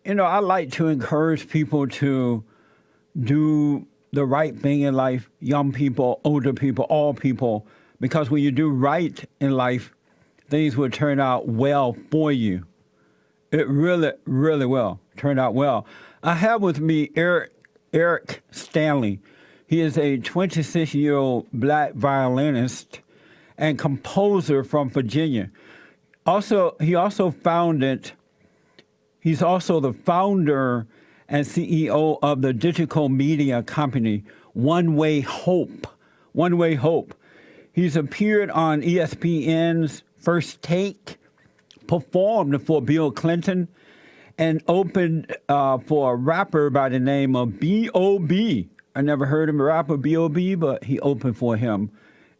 I like to encourage people to do the right thing in life, young people, older people, all people, because when you do right in life, things will turn out well for you. It really, really will turn out well. I have with me Eric Stanley. He is a 26-year-old black violinist and composer from Virginia. He also founded. He's also the founder and CEO of the digital media company One Way Hope. One Way Hope. He's appeared on ESPN's First Take, performed for Bill Clinton, and opened for a rapper by the name of B.O.B. I never heard him rapper B.O.B., but he opened for him.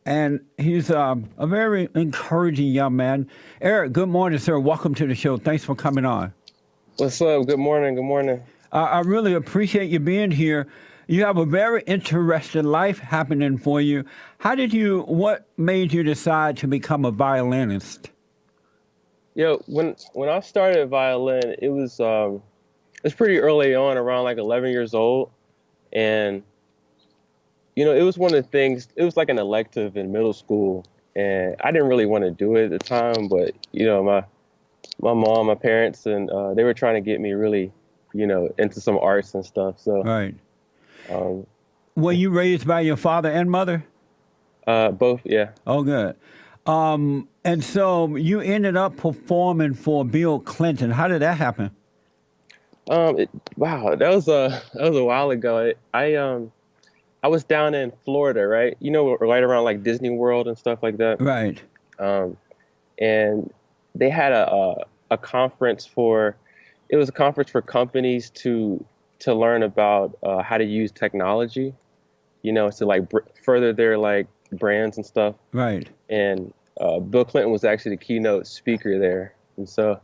And he's a very encouraging young man. Eric, good morning, sir. Welcome to the show. Thanks for coming on. What's up? Good morning. Good morning. I really appreciate you being here. You have a very interesting life happening for you. What made you decide to become a violinist? When I started violin, it's pretty early on, around like 11 years old, and it was one of the things. It was like an elective in middle school, and I didn't really want to do it at the time, but my mom, my parents, and they were trying to get me really, into some arts and stuff. So right. Were you raised by your father and mother? Both, yeah. Oh, good. And so you ended up performing for Bill Clinton. How did that happen? Wow, that was a while ago. I was down in Florida, right? Right around like Disney World and stuff like that. Right. And they had a conference it was a conference for companies to learn about how to use technology, to like further their like brands and stuff. Right. And Bill Clinton was actually the keynote speaker there, and so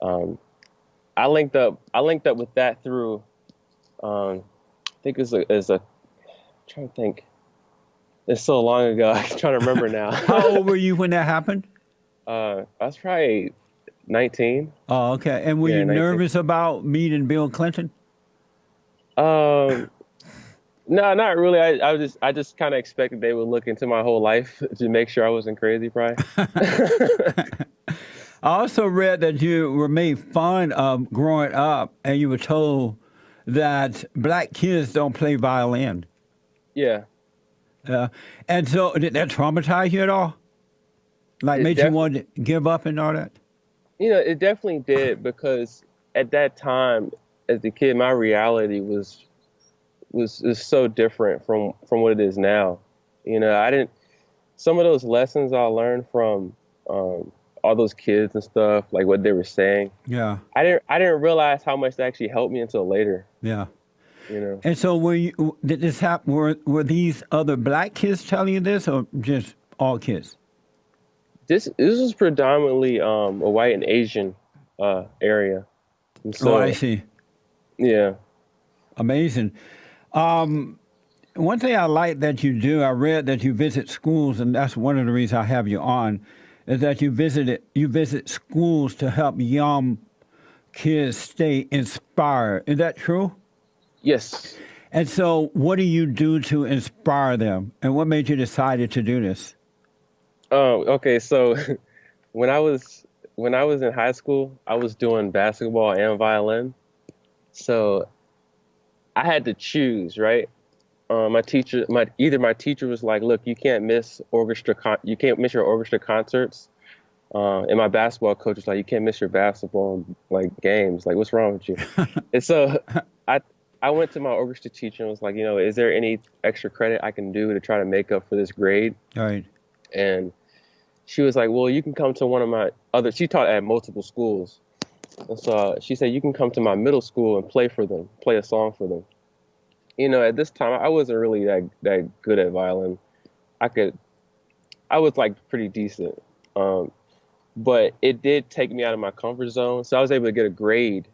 I linked up with that through. I think it was a trying to think. It's so long ago. I'm trying to remember now. How old were you when that happened? I was probably 19. Oh, okay. And were you 19. nervous about meeting Bill Clinton? No, not really. I just kind of expected they would look into my whole life to make sure I wasn't crazy, probably. I also read that you were made fun of growing up, and you were told that black kids don't play violin. Yeah. And so did that traumatize you at all? Like made you want to give up and all that? It definitely did, because at that time, as a kid, my reality was so different from what it is now. Some of those lessons I learned from all those kids and stuff, like what they were saying. Yeah. I didn't realize how much that actually helped me until later. Yeah. And so did this happen? Were these other black kids telling you this, or just all kids? This was predominantly a white and Asian area. And so, I see. Yeah. Amazing. One thing I like that you do, I read that you visit schools, and that's one of the reasons I have you on, is that you visit schools to help young kids stay inspired. Is that true? Yes. And so what do you do to inspire them? And what made you decide to do this? Oh, okay. So when I was in high school, I was doing basketball and violin. So I had to choose, right? My teacher was like, "Look, you can't miss your orchestra concerts." And my basketball coach was like, "You can't miss your basketball like games. Like, what's wrong with you?" And so I went to my orchestra teacher and was like, is there any extra credit I can do to try to make up for this grade? All right. And she was like, well, you can come to one of my other. She taught at multiple schools, and so she said you can come to my middle school and play a song for them. At this time, I wasn't really that good at violin. I was like pretty decent, but it did take me out of my comfort zone. So I was able to get a grade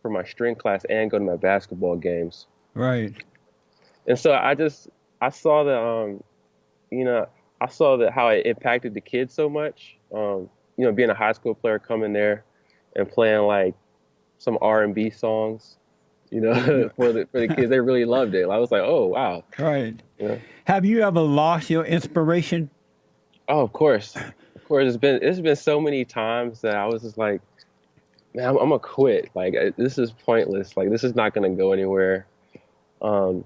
for my string class and go to my basketball games. Right. And so I saw that how it impacted the kids so much. Being a high school player, coming there and playing like some R&B songs, Yeah. for the kids. They really loved it. I was like, oh wow, Right. you know. Have you ever lost your inspiration? Oh, of course, of course. It's been so many times that I was just like, man, I'm gonna quit. Like this is pointless. Like this is not gonna go anywhere. Um,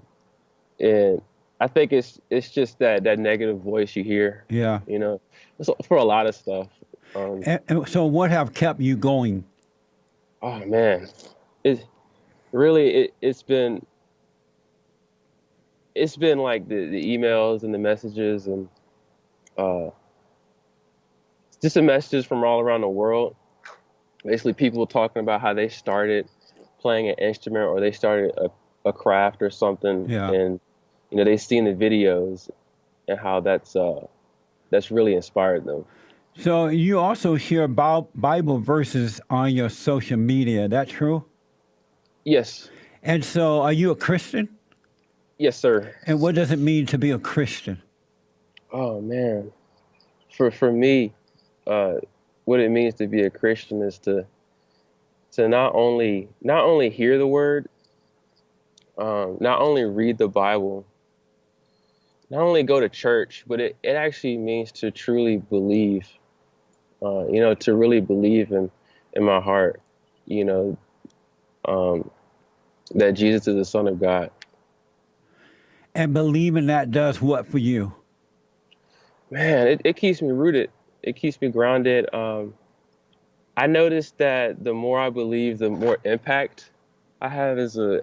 and I think it's just that negative voice you hear, Yeah. you know, it's for a lot of stuff. Um, And so, what have kept you going? oh man, it really it's been like the emails and the messages and uh, just the messages from all around the world. Basically, people talking about how they started playing an instrument or they started a craft or something, Yeah. and they've seen the videos and how that's really inspired them. So you also share Bible verses on your social media. That true? Yes, And so, are you a Christian? yes, sir. And what does it mean to be a Christian? Oh man, for me, uh, what it means to be a Christian is to not only hear the word, not only read the Bible, not only go to church, but it actually means to truly believe. To really believe in my heart, you know, um, that Jesus is the Son of God. And believing that does what for you? Man, it keeps me rooted. It keeps me grounded. I noticed that the more I believe, the more impact I have as a.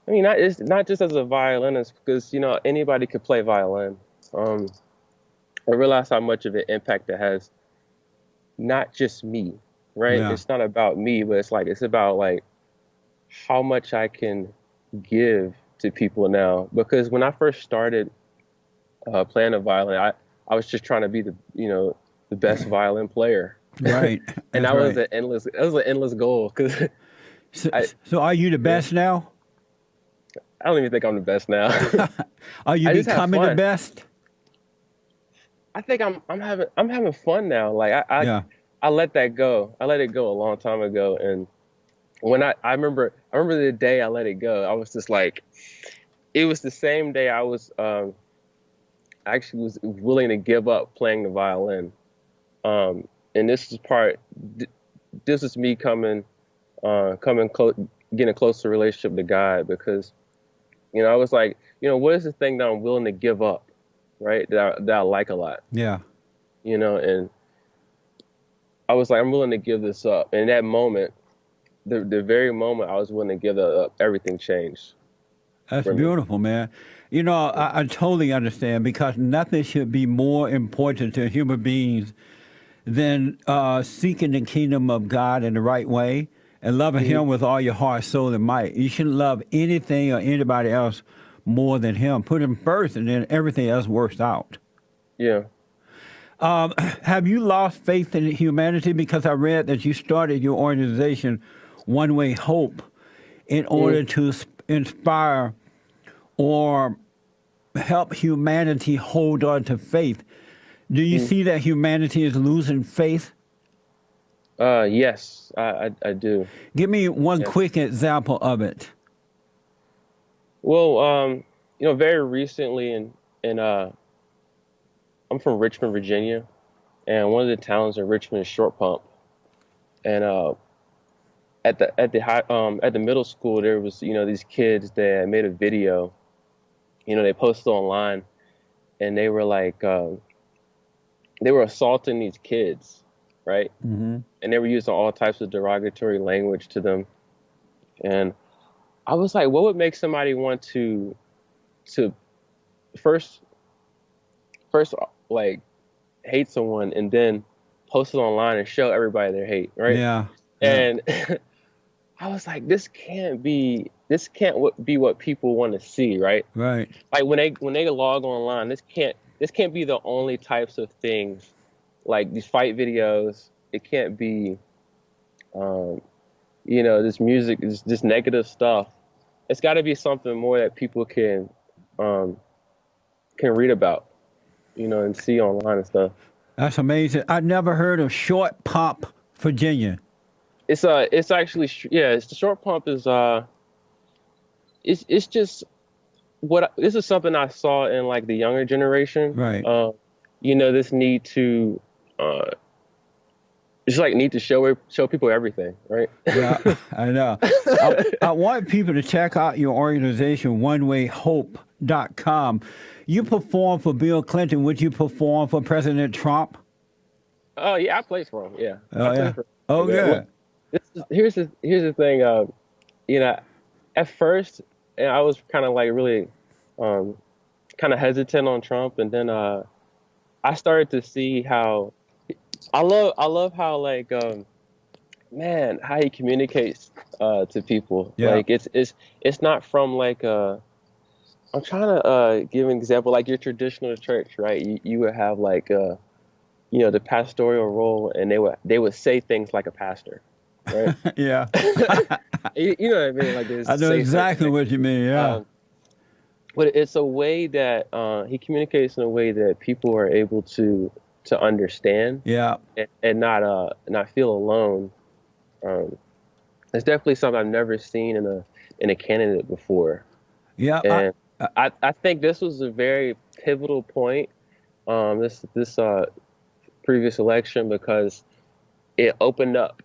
I mean, it's not just as a violinist, because anybody could play violin. Um, I realize how much of an impact it has, not just me, right? Yeah. It's not about me, but it's about like how much I can give to people now. Because when I first started playing the violin, I was just trying to be the best violin player, Right. and That's right. that was an endless goal. Because So, I so are you the yeah, best now? I don't even think I'm the best now. Are you I just have becoming the fun. best? I think I'm having fun now. Like Yeah. I let that go. I let it go a long time ago, and when I remember the day I let it go, I was just like, it was the same day I was actually was willing to give up playing the violin. And this is me coming close, getting a closer relationship to God, because I was like, what is the thing that I'm willing to give up, right? That I like a lot, Yeah. and I was like, I'm willing to give this up. And in that moment, the very moment I was willing to give that up, everything changed That's for me. beautiful, man. I totally understand because nothing should be more important to human beings than seeking the kingdom of God in the right way and loving Hmm. Him with all your heart, soul, and might. You shouldn't love anything or anybody else more than Him. Put Him first, and then everything else works out. Yeah. Have you lost faith in humanity? Because I read that you started your organization, One Way Hope, in Hmm. order to inspire or help humanity hold on to faith. Do you Hmm. see that humanity is losing faith? Yes, I do. Give me one Yes. quick example of it. Well, very recently in I'm from Richmond, Virginia, and one of the towns in Richmond is Short Pump. And at the middle school, there was these kids that made a video. They posted online, and they were like they were assaulting these kids, right? Hmm. And they were using all types of derogatory language to them. And I was like, what would make somebody want to first first like hate someone and then post it online and show everybody their hate, right? Yeah, yeah, And I was like, this can't be what people want to see, right? right. Like when they log online, this can't be the only types of things, like these fight videos. It can't be um, this music, this negative stuff. It's got to be something more that people um, can read about, and see online and stuff. That's amazing. I never heard of Short Pump, Virginia. it's actually it's the short pump is it's just this is something I saw in like the younger generation. Right. This need to uh just like need to show people everything, right? Yeah, I know. I want people to check out your organization, onewayhope.com. You perform for Bill Clinton. Would you perform for President Trump? Oh yeah, I played for him. Yeah, I Oh, yeah. played for Oh, him. Yeah. Well, good. here's the thing. You know, at first, I was kind of like really, kind of hesitant on Trump, and then I started to see how I love how like man how he communicates to people. Yeah. Like it's not from like I'm trying to give an example like your traditional church, right? You would have like the pastoral role, and they would say things like a pastor, right? Yeah. You know what I mean? Like I know say certain exactly things. what you mean. Yeah. But it's a way that he communicates in a way that people are able to understand Yeah. and not feel alone. Um, it's definitely something I've never seen in a candidate before, Yeah. and I think this was a very pivotal point. This previous election because it opened up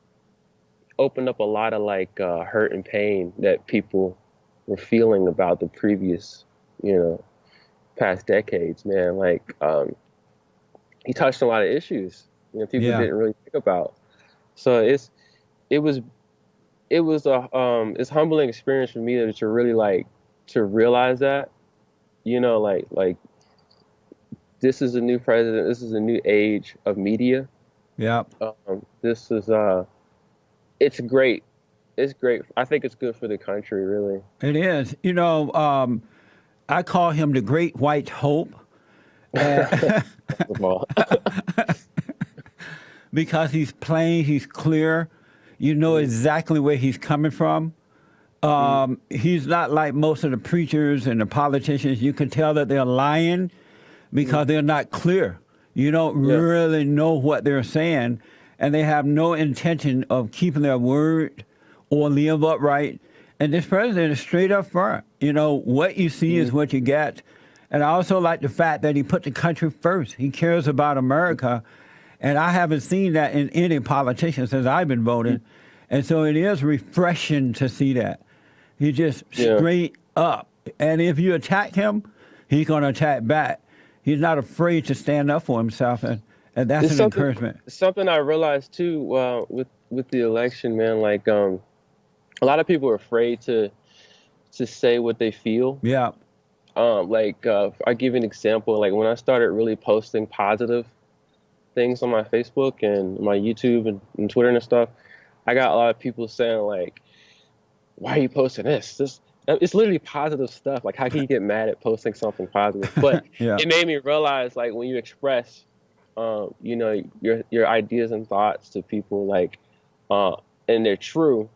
a lot of like hurt and pain that people were feeling about the previous, past decades, man. Like he touched on a lot of issues, people Yeah. didn't really think about. So it was it's humbling experience for me to really like to realize that, like this is a new president, this is a new age of media. Yeah. This is it's great. It's great. I think it's good for the country, really. It is. I call him the Great White Hope. Because he's plain, he's clear. You know exactly where he's coming from. He's not like most of the preachers and the politicians. You can tell that they're lying because they're not clear. You don't really know what they're saying, and they have no intention of keeping their word or live upright. And this president is straight up front. What you see is what you get. And I also like the fact that he put the country first. He cares about America. And I haven't seen that in any politician since I've been voting. And so it is refreshing to see that. He's just straight up. And if you attack him, he's going to attack back. He's not afraid to stand up for himself. And that's It's an encouragement. something I realized too, with the election, man. Like a lot of people are afraid to say what they feel. Yeah. I give you an example. Like when I started really posting positive things on my Facebook and my YouTube and Twitter and stuff, I got a lot of people saying like, "Why are you posting this? It's literally positive stuff. Like, how can you get mad at posting something positive?" But it made me realize, like, when you express, your ideas and thoughts to people, like, and they're true,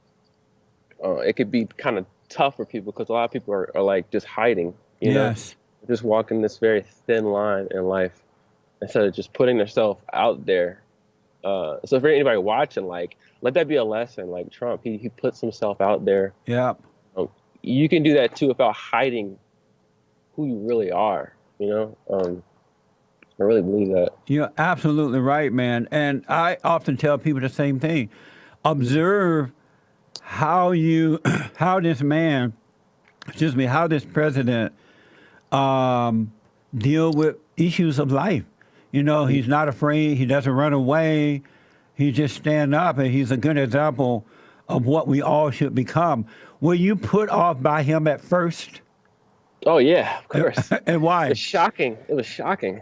it could be kind of tough for people because a lot of people are like just hiding, Yes. just walking this very thin line in life instead of just putting themselves out there. So for anybody watching, like, let that be a lesson. Like Trump, he puts himself out there. Yeah. You can do that too without hiding who you really are. I really believe that. You're absolutely right, man. And I often tell people the same thing. Observe how this president deal with issues of life. He's not afraid. He doesn't run away. He just stand up, and he's a good example of what we all should become. Were you put off by him at first? Oh yeah, of course. And why? It's shocking. It was shocking.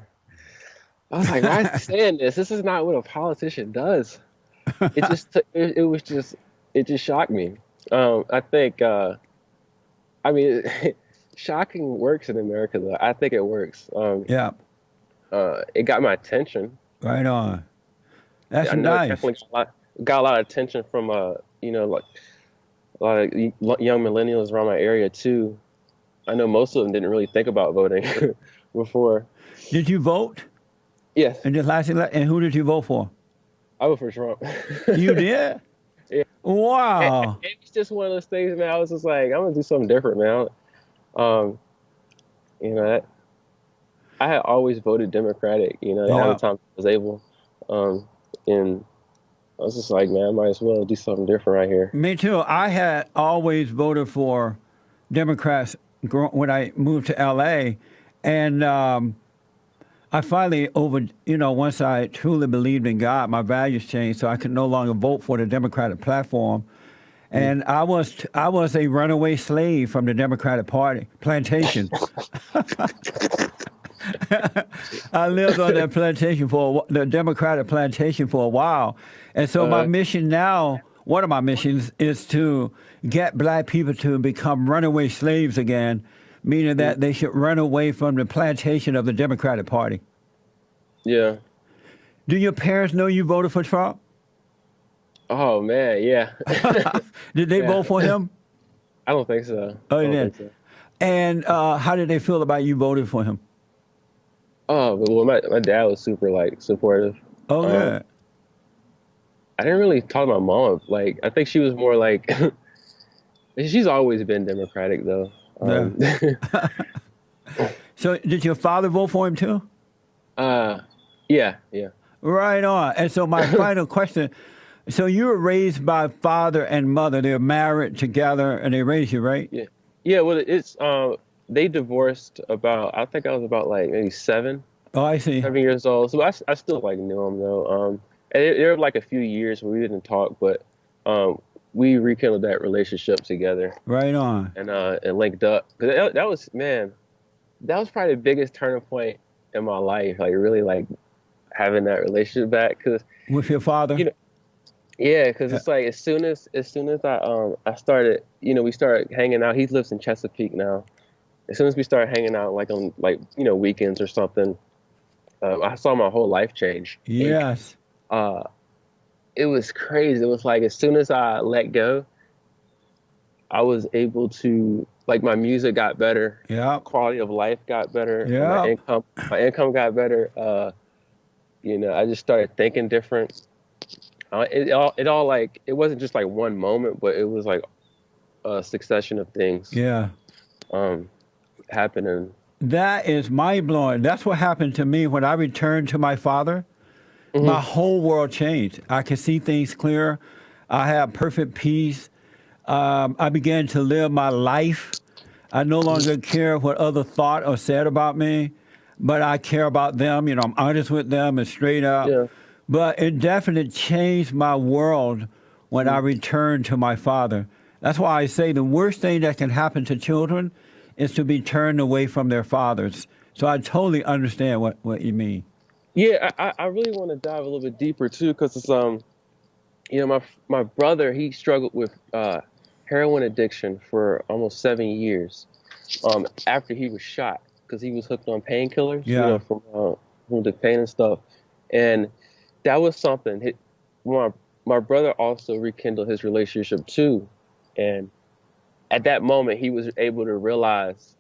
I was like, why is he saying this? This is not what a politician does. It just shocked me. I think, shocking works in America though. I think it works. Yeah. It got my attention. Right on. That's I know nice. it definitely got a lot of attention from, like a lot of young millennials around my area too. I know most of them didn't really think about voting before. Did you vote? Yes. In this last election? And who did you vote for? I voted for Trump. You did? Yeah. Wow. It's just one of those things, man. I was just like, I'm gonna do something different, man. Um, you know, I had always voted Democratic, you know, all the Yeah. time I was able. And I was just like, man, I might as well do something different right here. Me too. I had always voted for Democrats when I moved to LA. And I finally once I truly believed in God, my values changed, so I could no longer vote for the Democratic platform. Mm. And I was a runaway slave from the Democratic Party plantation. I lived on that plantation the Democratic plantation for a while, and so my Uh, mission now, one of my missions, is to get black people to become runaway slaves again, meaning mm, that they should run away from the plantation of the Democratic Party. yeah. Do your parents know you voted for Trump? Oh man, yeah. Did they Yeah. vote for him? I don't think so. Oh, I they don't did. think so. And how did they feel about you voting for him? Oh, but well, my dad was super like supportive. Oh, Um, good. I didn't really talk to my mom. Like, I think she was more like, she's always been Democratic though. Yeah. So did your father vote for him too? uh, yeah, yeah, Right on. And so my final question, so you were raised by father and mother. They're married together and they raised you, right? yeah, yeah. Well, it's they divorced about. I think I was about like maybe Oh, I see. 7 years old. So I still like knew them though. And there were like a few years where we didn't talk, but we rekindled that relationship together Right on. and linked up. 'Cause that was, man, that was probably the biggest turning point in my life. Like really like having that relationship back. Cause With your father? you know, yeah, cause Yeah. it's like as soon as I started, we started hanging out. He lives in Chesapeake now. As soon as we started hanging out, like on like weekends or something, I saw my whole life change. Yes. Uh, it was crazy. It was like as soon as I let go, I was able to like my music got better, Yeah. quality of life got better, Yeah. my income got better. I just started thinking different. It all like it wasn't just like one moment, but it was like a succession of things Yeah. um happening. That is mind blowing. That's what happened to me when I returned to my father. Hmm. My whole world changed. I could see things clear. I had perfect peace. I began to live my life. I no longer care what others thought or said about me, but I care about them. I'm honest with them and straight up. Yeah. But it definitely changed my world when I returned to my father. That's why I say the worst thing that can happen to children is to be turned away from their fathers. So I totally understand what you mean. Yeah, I really want to dive a little bit deeper too, because it's my brother, he struggled with heroin addiction for almost 7 years after he was shot because he was hooked on painkillers, Yeah. from the pain and stuff, and that was something. My brother also rekindled his relationship too, and at that moment he was able to realize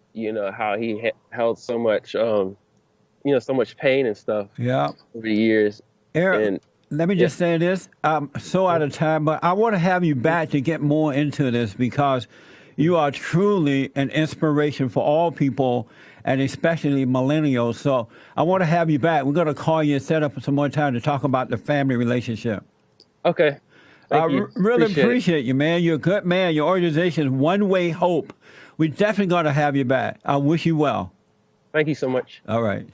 how he held so much so much pain and stuff Yeah. over the years. Eric, And let me yeah, just say this. I'm so out of time, but I want to have you back to get more into this because you are truly an inspiration for all people and especially millennials. So I want to have you back. We're going to call you and set up some more time to talk about the family relationship. okay, I thank you, really appreciate it. appreciate you, man. You're a good man. Your organization is One Way Hope. We're definitely going to have you back. I wish you well. Thank you so much. All right.